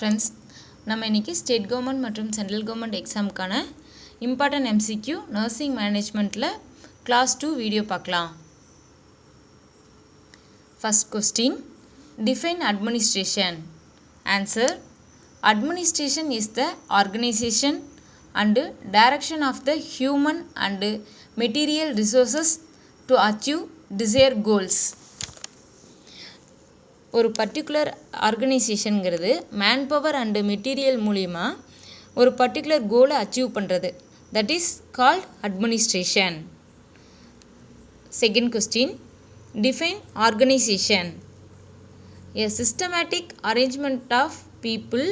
Friends, நம்ம இன்றைக்கி state government மற்றும் சென்ட்ரல் கவர்மெண்ட் எக்ஸாமுக்கான இம்பார்ட்டன்ட் எம்சிக்யூ நர்சிங் மேனேஜ்மெண்ட்டில் கிளாஸ் 2 வீடியோ பார்க்கலாம். First question, define administration. Answer: administration is the organization and direction of the human and material resources to achieve desired goals. ஒரு particular ஆர்கனைசேஷனுங்கிறது man power and material மூலிமா ஒரு particular கோலை achieve பண்ணுறது. That is called administration. Second question, define organisation. A systematic arrangement of people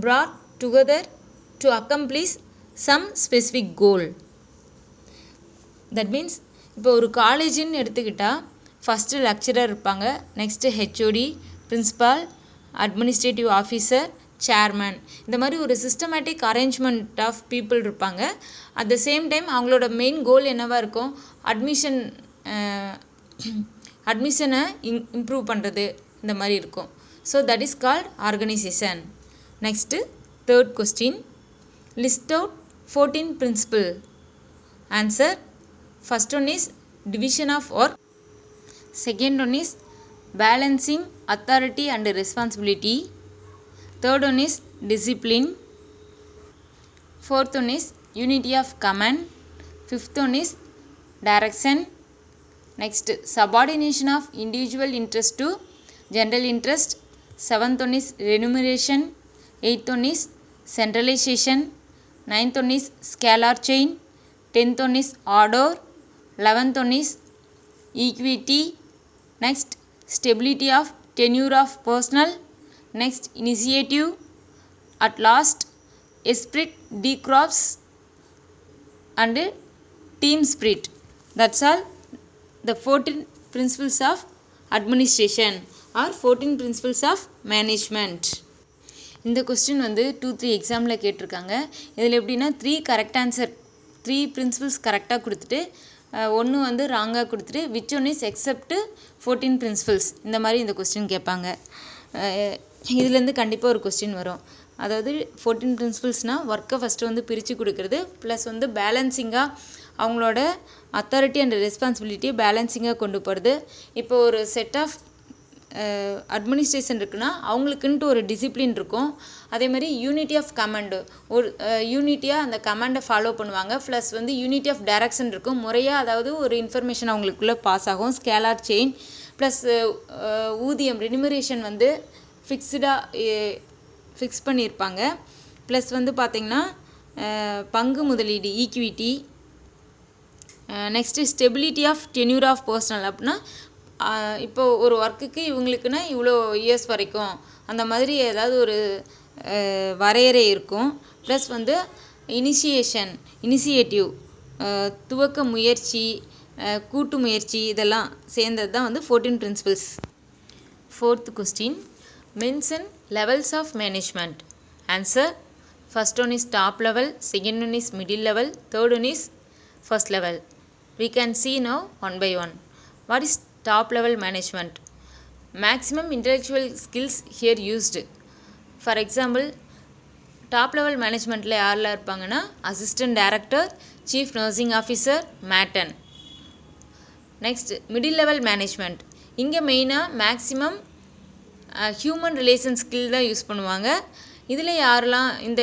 brought together to accomplish some specific goal. That means, இப்போ ஒரு காலேஜின்னு எடுத்துக்கிட்டால் ஃபஸ்ட்டு லெக்சரர் இருப்பாங்க, next HOD, principal, administrative officer, chairman. இந்த மாதிரி ஒரு systematic arrangement of people இருப்பாங்க. At the same time அவங்களோட மெயின் கோல் என்னவாக இருக்கும்? அட்மிஷனை இம்ப்ரூவ் பண்ணுறது, இந்த மாதிரி இருக்கும். So that is called organisation. Next third question, list out 14 principle. Answer: first one is division of work. Second one is balancing authority and responsibility. Third one is discipline. Fourth one is unity of command. Fifth one is direction. Next, subordination of individual interest to general interest. Seventh one is remuneration. Eighth one is centralization. Ninth one is scalar chain. Tenth one is order. 11th one is equity. Next, stability of tenure of personnel. Next, initiative. At last, esprit de corps and team spirit. That's all the 14 principles of administration or 14 principles of management. இந்த question வந்து 2-3 எக்ஸாமில் கேட்டிருக்காங்க. இதில் எப்படின்னா 3 correct answer, 3 principles கரெக்டாக கொடுத்துட்டு ஒன்று வந்து ராங்காக கொடுத்துட்டு which one is accept 14 principles, இந்த மாதிரி இந்த கொஸ்டின் கேட்பாங்க. இதுலேருந்து கண்டிப்பாக ஒரு கொஸ்டின் வரும். அதாவது 14 பிரின்சிபிள்ஸ்னால் ஒர்க்கை ஃபஸ்ட்டு வந்து பிரித்து கொடுக்குறது, ப்ளஸ் வந்து பேலன்சிங்காக அவங்களோட அத்தாரிட்டி அண்ட் ரெஸ்பான்சிபிலிட்டியை பேலன்சிங்காக கொண்டு போகிறது. இப்போ ஒரு செட் ஆஃப் அட்மினிஸ்ட்ரேஷன் இருக்குன்னா அவங்களுக்குன்ட்டு ஒரு டிசிப்ளின் இருக்கும். அதேமாதிரி யூனிட்டி ஆஃப் கமாண்டு, ஒரு யூனிட்டியாக அந்த கமாண்டை ஃபாலோ பண்ணுவாங்க. ப்ளஸ் வந்து யூனிட்டி ஆஃப் டைரக்ஷன் இருக்கும். முறையாக அதாவது ஒரு இன்ஃபர்மேஷன் அவங்களுக்குள்ளே பாஸ் ஆகும். ஸ்கேலார் செயின் ப்ளஸ் ஊதியம் ரெனிமரேஷன் வந்து ஃபிக்ஸ் பண்ணியிருப்பாங்க. ப்ளஸ் வந்து பார்த்திங்கன்னா பங்கு முதலீடு equity. Next stability of tenure of personnel. அப்படின்னா இப்போ ஒரு ஒர்க்குக்கு இவங்களுக்குன்னா இவ்வளோ இயர்ஸ் வரைக்கும் அந்த மாதிரி ஏதாவது ஒரு வரையறை இருக்கும். ப்ளஸ் வந்து இனிஷியேட்டிவ், துவக்க முயற்சி, கூட்டு முயற்சி, இதெல்லாம் சேர்ந்தது தான் வந்து 14 principles. Fourth question, mention levels of management. Answer: first one is top level, second one is middle level, third one is first level. We can see now one by one. What is top level management? Maximum intellectual skills here used. For example, top level managementல யாரெல்லாம் இருப்பாங்கன்னா assistant director, chief nursing officer, matron. Next, middle level management. இங்கே மெயினாக maximum human relation skill தான் use பண்ணுவாங்க. இதில் யாரெல்லாம் இந்த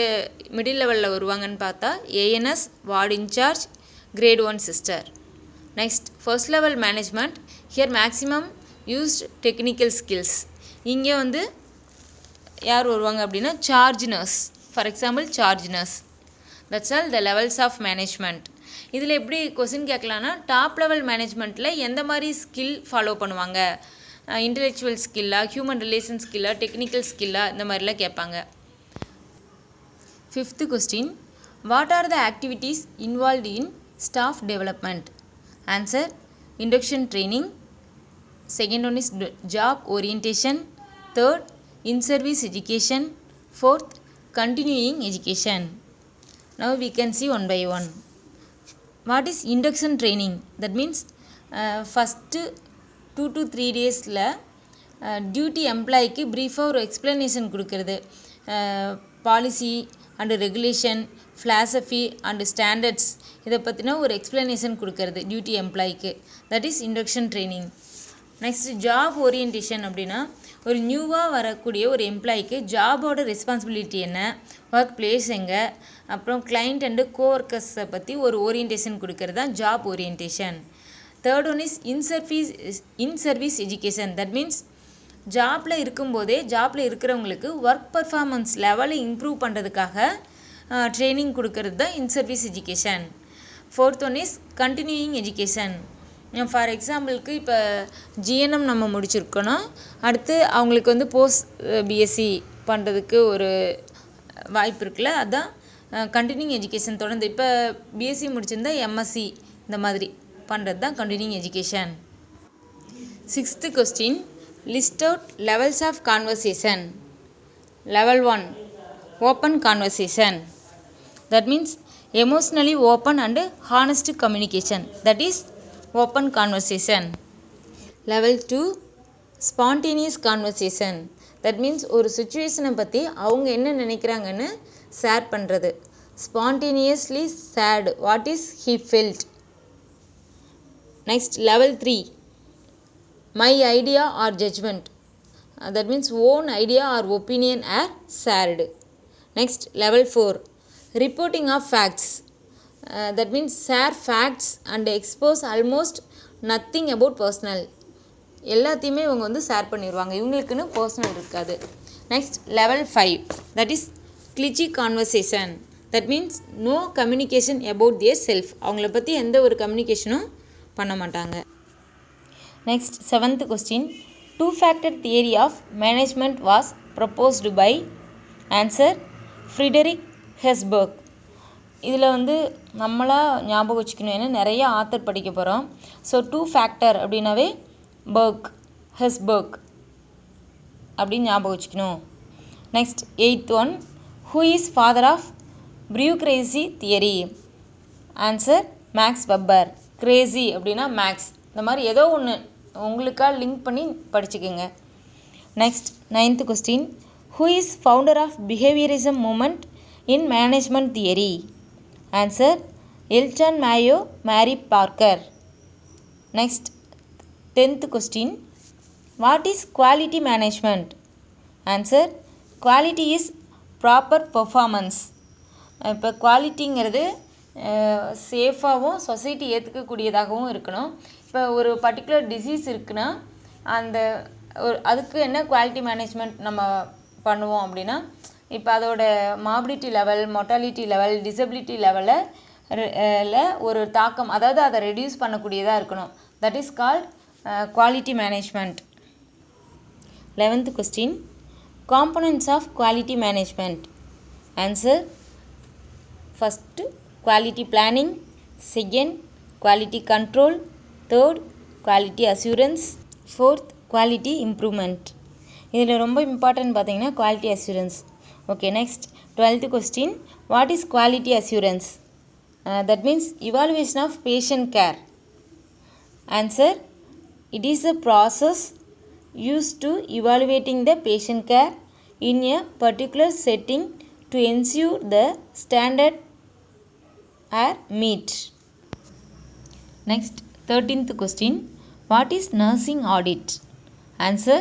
மிடில் லெவலில் வருவாங்கன்னு பார்த்தா ANS, ward in-charge, grade 1 sister. Next, first level management. Here maximum used technical skills. இங்கே வந்து யார் வருவாங்க அப்படின்னா charge nurse. For example charge nurse. That's all the levels of management. இதில் எப்படி கொஸ்டின் கேட்கலான்னா டாப் லெவல் மேனேஜ்மெண்ட்டில் எந்த மாதிரி ஸ்கில் ஃபாலோ பண்ணுவாங்க? இன்டெலெக்சுவல் ஸ்கில்லா, ஹியூமன் ரிலேஷன் ஸ்கில்லா, டெக்னிக்கல் ஸ்கில்லா, இந்த மாதிரிலாம் கேட்பாங்க. Fifth question, what are the activities involved in staff development? Answer: induction training. Second one is job orientation. Third, in-service education. Fourth, continuing education. Now we can see one by one. What is induction training? That means first 2 to 3 days duty எம்ப்ளாய்க்கு ப்ரீஃபாக ஒரு explanation கொடுக்கறது, policy and regulation, philosophy and standards இதை பற்றின ஒரு explanation கொடுக்கறது duty எம்ப்ளாய்க்கு. That is induction training. Next job orientation அப்படின்னா ஒரு நியூவாக வரக்கூடிய ஒரு எம்ப்ளாய்க்கு ஜாபோட ரெஸ்பான்சிபிலிட்டி என்ன, ஒர்க் பிளேஸ் எங்கே, அப்புறம் கிளைண்ட் அண்டு கோஒர்க்கர்ஸை பற்றி ஒரு ஓரியன்டேஷன் கொடுக்கறது தான் job orientation. Third one is in service education. That means ஜாப்பில் இருக்கும்போதே ஜாப்பில் இருக்கிறவங்களுக்கு ஒர்க் பர்ஃபார்மன்ஸ் லெவலை இம்ப்ரூவ் பண்ணுறதுக்காக ட்ரைனிங் கொடுக்கறது தான் in service education. Fourth one is continuing education. For எக்ஸாம்பிளுக்கு இப்போ ஜிஎன்எம் நம்ம முடிச்சிருக்கோன்னா அடுத்து அவங்களுக்கு வந்து போஸ்ட் பிஎஸ்சி பண்ணுறதுக்கு ஒரு வாய்ப்பு இருக்குல்ல, அதுதான் கண்டினியூயிங் எஜுகேஷன். தொடர்ந்து இப்போ பிஎஸ்சி முடிச்சிருந்தா எம்எஸ்சி இந்த மாதிரி பண்ணுறது தான் continuing education. Sixth question, list out levels of conversation. Level 1 open conversation. That means emotionally open and honest communication. That is open conversation. Level 2 spontaneous conversation. That means ஒரு சுச்சுவேஷனை பற்றி அவங்க என்ன நினைக்கிறாங்கன்னு ஷேர் பண்ணுறது. Spontaneously shared what is he felt. Next level 3 my idea or judgement. That means own idea or opinion or shared. Next level 4 reporting of facts. That means share facts and expose almost nothing about personal. எல்லாத்தையுமே இவங்க வந்து share பண்ணிடுவாங்க, இவங்களுக்குன்னு personal இருக்காது. Next level 5 that is cliche conversation. That means no communication about their self. அவங்கள பற்றி எந்த ஒரு கம்யூனிகேஷனும் பண்ண மாட்டாங்க. Next 7th question, 2-factor theory of management was proposed by answer Frederick Herzberg. இதில் வந்து நம்மளாக ஞாபகம் வச்சுக்கணும், ஏன்னா நிறைய ஆத்தர் படிக்க போகிறோம். ஸோ 2 ஃபேக்டர் அப்படின்னாவே ஹெஸ்பர்க் அப்படின்னு ஞாபகம் வச்சுக்கணும். Next 8th one, who is father of bureaucracy theory. Answer Max Weber. Crazy அப்படின்னா மேக்ஸ். இந்த மாதிரி ஏதோ ஒன்று உங்களுக்காக லிங்க் பண்ணி படிச்சுக்கோங்க. Next 9th question, who is founder of behaviourism movement in management theory. Answer Elton Mayo Mary Parker. Next 10th question, what is quality management. Answer quality is proper performance. இப்போ குவாலிட்டிங்கிறது சேஃபாகவும் society ஏற்றுக்கக்கூடியதாகவும் இருக்கணும். இப்போ ஒரு particular disease இருக்குன்னா அதுக்கு என்ன quality management நம்ம பண்ணுவோம் அப்படின்னா, இப்போ அதோட morbidity level, mortality level, disability லெவலில் ஒரு தாக்கம், அதாவது அதை ரெடியூஸ் பண்ணக்கூடியதாக இருக்கணும். That is called quality management. 11th question, components of quality management. Answer first quality planning, second quality control, third quality assurance, fourth quality improvement. இதில் ரொம்ப இம்பார்ட்டன்ட் பார்த்தீங்கன்னா quality assurance. Okay, next 12th question, what is quality assurance. That means evaluation of patient care. Answer it is a process used to evaluating the patient care in a particular setting to ensure the standard are met. Next 13th question, what is nursing audit. Answer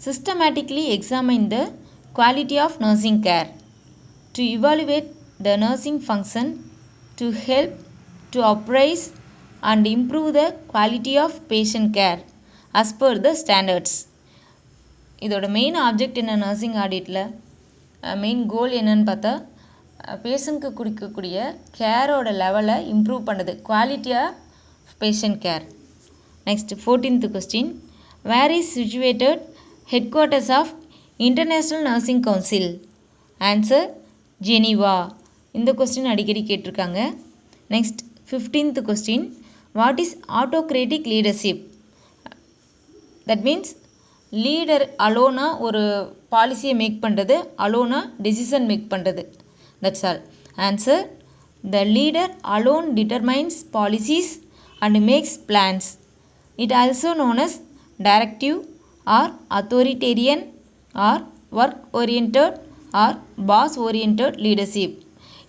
systematically examine the quality of nursing care to evaluate the nursing function to help to appraise and improve the quality of patient care as per the standards. இதோட main object என்ன nursing ஆடிட்டில், main goal என்னன்னு பார்த்தா பேஷண்ட்க்கு கொடுக்கக்கூடிய கேரோட லெவலை improve பண்ணுறது, quality of patient care. Next 14th question, where is situated headquarters of international nursing council. Answer Geneva. இந்த கொஸ்டின் அடிக்கடி கேட்டிருக்காங்க. Next 15th question, what is autocratic leadership. That means leader அலோனாக ஒரு பாலிசியை மேக் பண்ணுறது, அலோனாக decision make பண்ணுறது. That's all. Answer the leader alone determines policies and maths plans. It also known as directive or authoritarian or work oriented or boss oriented leadership.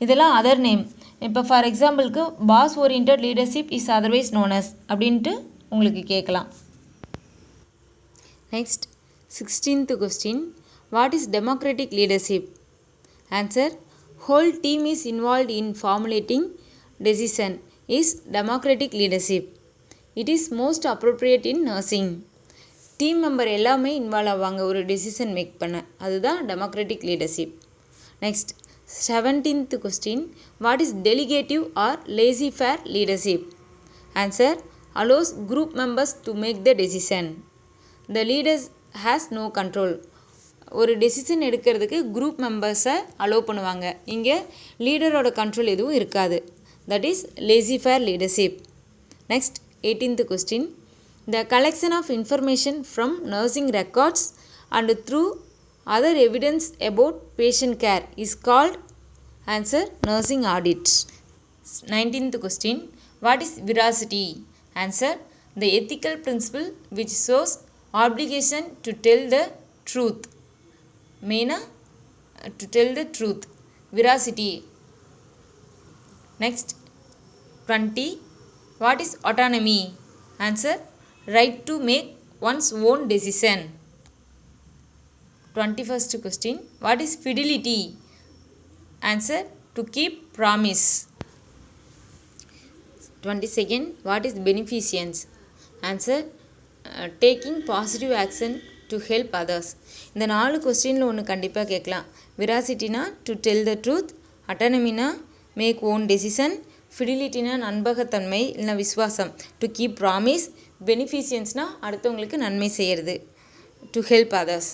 இதெல்லாம் other name. இப்போ for எக்ஸாம்பிளுக்கு boss orient leadership is otherwise known as அப்படின்ட்டு உங்களுக்கு கேட்கலாம். Next 16th question. What is democratic leadership? Answer. Whole team is involved in formulating decision is democratic leadership. It is most appropriate in nursing. Team member எல்லாமே involve ஆவாங்க ஒரு decision make பண்ண, அதுதான் democratic leadership. Next 17th question. What is delegative or laissez-faire leadership? Answer. Allows group members to make the decision. The leaders has no control. ஒரு decision எடுக்கிறதுக்கு group மெம்பர்ஸை allow பண்ணுவாங்க. இங்கே லீடரோட control எதுவும் இருக்காது. That is laissez-faire leadership. Next 18th question. The collection of information from nursing records and through other evidence about patient care is called. Answer. Nursing audit. 19th question. What is veracity? Answer. The ethical principle which shows obligation to tell the truth. Meena to tell the truth. Veracity. Next 20. What is autonomy? Answer. Right to make one's own decision. 21st question. What is fidelity? Answer. To keep promise. 22nd. What is beneficence? Answer. Taking positive action to help others. இந்த 4 கொஸ்டினில் ஒன்று கண்டிப்பாக கேட்கலாம். விராசிட்டினா to tell the truth, அட்டானமினா make own decision, ஃபிடிலிட்டினா நண்பகத்தன்மை இல்லைனா விஸ்வாசம், டு கீப் ப்ராமிஸ், பெனிஃபிஷியன்ஸ்னால் அடுத்தவங்களுக்கு நன்மை செய்கிறது, to help others.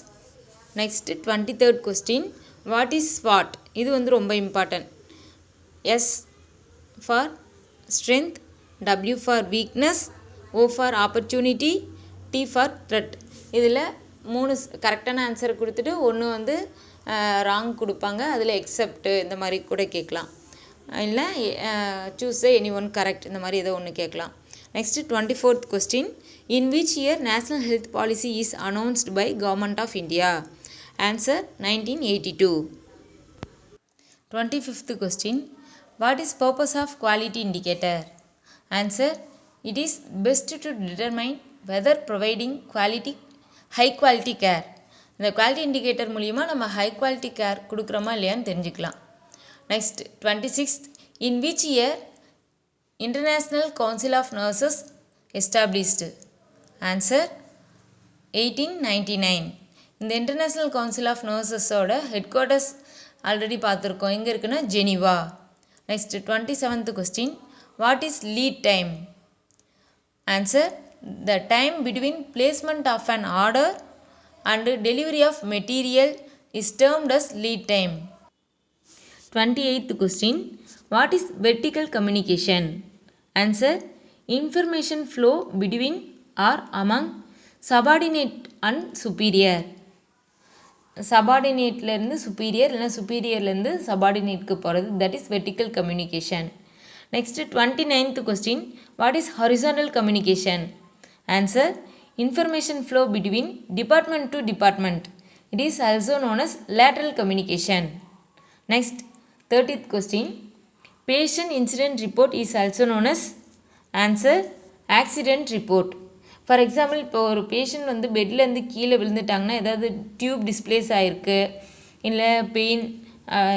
Next 23rd question. What is ஸ்வாட்? இது வந்து ரொம்ப important. S for strength, W for weakness, O for opportunity, T for threat. இதில் 3 கரெக்டான ஆன்சரை கொடுத்துட்டு ஒன்று வந்து ராங் கொடுப்பாங்க. அதில் எக்ஸப்ட்டு இந்த மாதிரி கூட கேட்கலாம், இல்லை சூஸ் எனி ஒன் கரெக்ட் இந்த மாதிரி ஏதோ ஒன்று கேட்கலாம். Next 24th question. In which year national health policy is announced by government of India? Answer 1982. 25th question. What is purpose of quality indicator? Answer. It is best to determine whether providing high quality care. இந்த quality indicator மூலிமா நம்ம high quality care கொடுக்குறோமா இல்லையான்னு தெரிஞ்சுக்கலாம். Next 26th. In which year international council of nurses established? Answer 1899. இந்த international council of நர்சஸோட head quarters already பார்த்துருக்கோம். எங்கே இருக்குன்னா Geneva. Next 27th question. What is lead time? Answer. The time between placement of an order and delivery of material is termed as lead time. 28th question. What is vertical communication? Answer. Information flow between or among subordinate and superior. சபார்டினேட்லேருந்து superior இல்லைனா சுப்பீரியர்லேருந்து சபார்டினேட்க்கு போகிறது, that is vertical communication. Next 29th question. What is horizontal communication? Answer. Information flow between department to department. It is also known as lateral communication. Next 30th question. Patient incident report is also known as. Answer. Accident report. For example இப்போ ஒரு patient வந்து பெட்லேருந்து கீழே விழுந்துட்டாங்கன்னா ஏதாவது tube displays ஆகிருக்கு இல்லை pain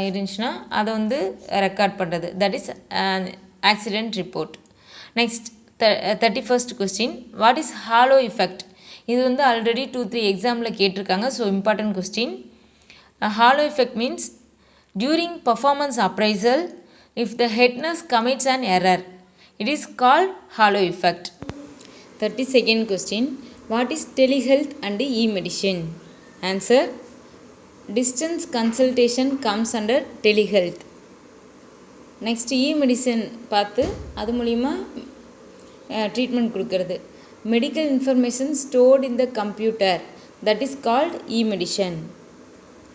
இருந்துச்சுன்னா அதை வந்து ரெக்கார்ட் பண்ணுறது, that is accident report. Next 31st question. What is halo effect? இது வந்து ஆல்ரெடி 2-3 எக்ஸாமில் கேட்டிருக்காங்க, so important question. Halo effect means during performance appraisal if the head nurse commits an error, it is called halo effect. 32nd question. What is telehealth and e-medicine? Answer. Distance consultation comes under telehealth. Next e-medicine பார்த்து அது மூலிமா treatment கொடுக்கறது. Medical information stored in the computer, that is called e-medicine.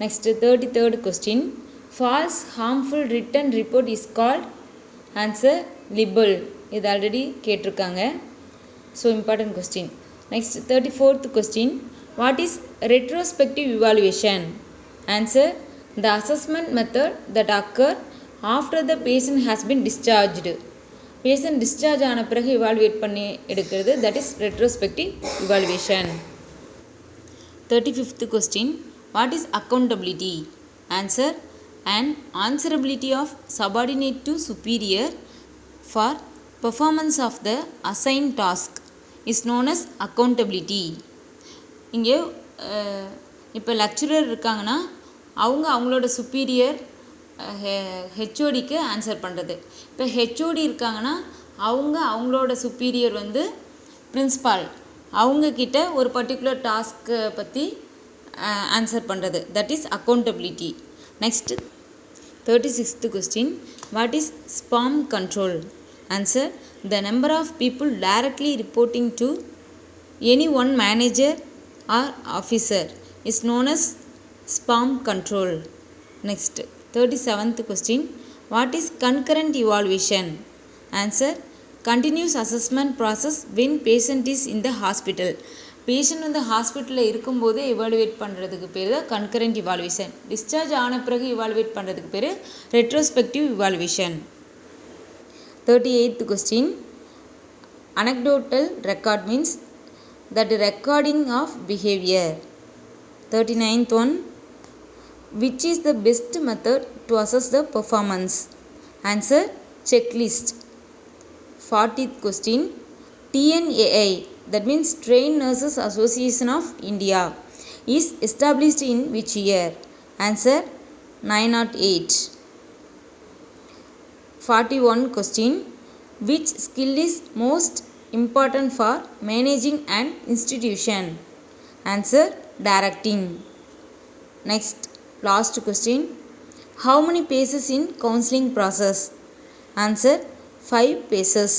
Next 33rd question. False harmful written report is called. Answer. Libel. இது already கேட்டிருக்காங்க, so important question. Next 34th question. What is retrospective evaluation? Answer. The assessment method that occur after the patient has been discharged. Patient discharge ஆன பிறகு evaluate பண்ணி எடுக்கிறது, that is retrospective evaluation. 35th question. What is accountability? Answer. An answerability of subordinate to superior for performance of the assigned task is known as accountability. இங்கே இப்போ lecturer இருக்காங்கன்னா அவங்களோட superior ஹெச்ஓடிக்கு answer பண்ணுறது. இப்போ ஹெச்ஓடி இருக்காங்கன்னா அவங்களோட சுப்பீரியர் வந்து principal, அவங்கக்கிட்ட ஒரு பர்டிகுலர் டாஸ்க்கை பற்றி ஆன்சர் பண்ணுறது, that is accountability. Next 36th question. What is spam control? Answer. The number of people directly reporting to any one manager or officer is known as spam control. Next 37th question. What is concurrent evaluation? Answer. Continuous assessment process when patient is in the hospital. Patient வந்து ஹாஸ்பிட்டலில் இருக்கும்போதே evaluate பண்ணுறதுக்கு பேர் தான் concurrent evaluation. Discharge ஆன பிறகு evaluate பண்ணுறதுக்கு பேர் retrospective evaluation. 38th question. Anecdotal record means that recording of behavior. 39th one. Which is the best method to assess the performance? Answer. Checklist. 40th question. TNAI, that means Trained Nurses Association of India, is established in which year? Answer. 908. 41 question. Which skill is most important for managing an institution? Answer. Directing. Next, last question. How many phases in counseling process? Answer. 5 phases.